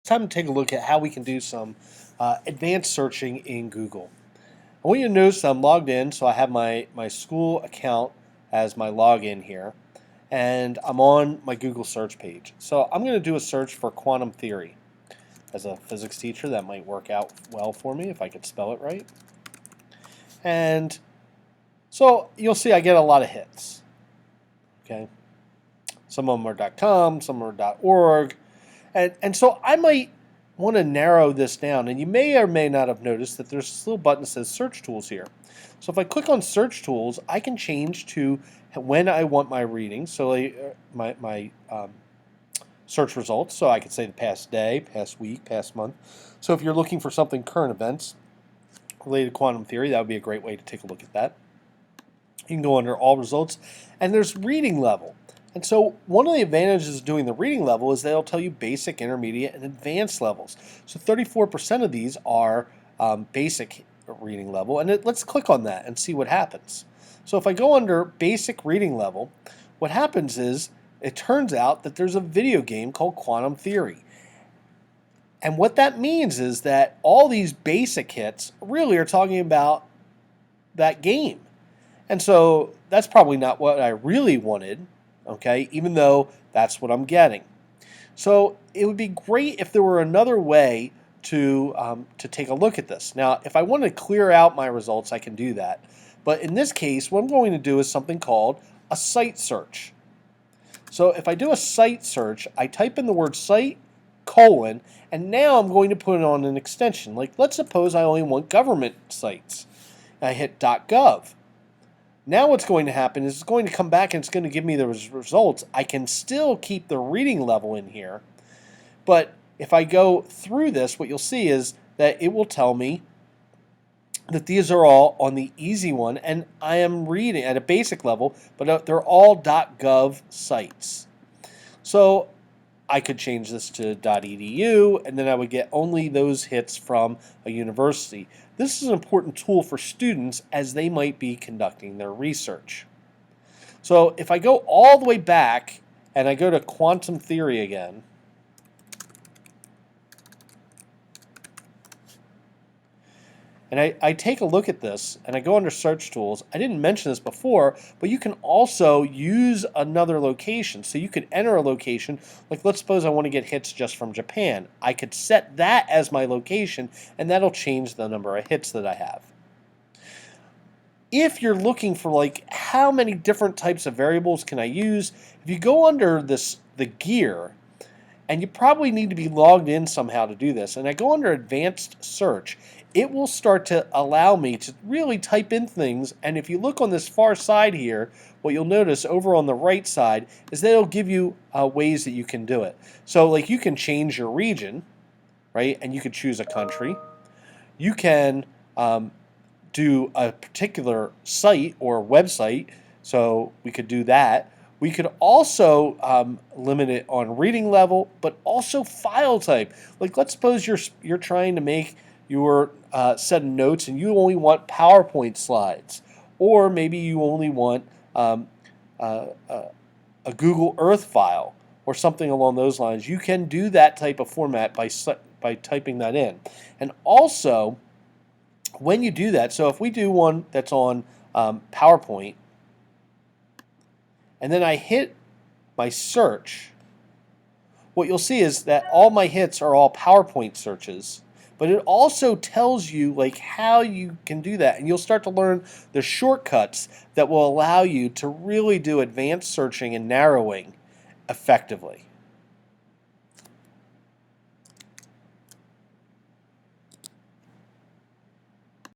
time to take a look at how we can do some advanced searching in Google. I want you to notice I'm logged in, so I have my school account as my login here, and I'm on my Google search page. So I'm going to do a search for quantum theory. As a physics teacher, that might work out well for me if I could spell it right. And so you'll see I get a lot of hits. Okay, some of them are .com, some are .org, and so I might want to narrow this down. And you may or may not have noticed that there's this little button that says Search Tools here. So if I click on Search Tools, I can change to when I want my readings, so my search results. So I could say the past day, past week, past month. So if you're looking for something current events related to quantum theory, that would be a great way to take a look at that. You can go under All Results, and there's Reading Level. And so one of the advantages of doing the reading level is they'll tell you basic, intermediate, and advanced levels. So 34% of these are basic reading level. And let's click on that and see what happens. So if I go under basic reading level, what happens is it turns out that there's a video game called Quantum Theory. And what that means is that all these basic hits really are talking about that game. And so that's probably not what I really wanted. Okay, even though that's what I'm getting. So it would be great if there were another way to take a look at this. Now, if I want to clear out my results, I can do that. But in this case, what I'm going to do is something called a site search. So if I do a site search, I type in the word site, colon, and now I'm going to put it on an extension. Like, let's suppose I only want government sites. I hit .gov. Now what's going to happen is it's going to come back and it's going to give me the results. I can still keep the reading level in here, but if I go through this, what you'll see is that it will tell me that these are all on the easy one, and I am reading at a basic level, but they're all .gov sites. So I could change this to .edu, and then I would get only those hits from a university. This is an important tool for students as they might be conducting their research. So if I go all the way back and I go to quantum theory again, and I take a look at this and I go under search tools. I didn't mention this before, but you can also use another location. So you could enter a location, like let's suppose I want to get hits just from Japan. I could set that as my location, and that'll change the number of hits that I have. If you're looking for like how many different types of variables can I use, if you go under the gear, and you probably need to be logged in somehow to do this, and I go under advanced search, it will start to allow me to really type in things. And if you look on this far side here, what you'll notice over on the right side is that it'll give you ways that you can do it. So like you can change your region, right? And you could choose a country. You can do a particular site or website, so we could do that. We could also limit it on reading level, but also file type. Like let's suppose you're trying to make your set of notes and you only want PowerPoint slides, or maybe you only want a Google Earth file or something along those lines. You can do that type of format by typing that in. And also, when you do that, so if we do one that's on PowerPoint, and then I hit my search, what you'll see is that all my hits are all PowerPoint searches, but it also tells you like how you can do that, and you'll start to learn the shortcuts that will allow you to really do advanced searching and narrowing effectively.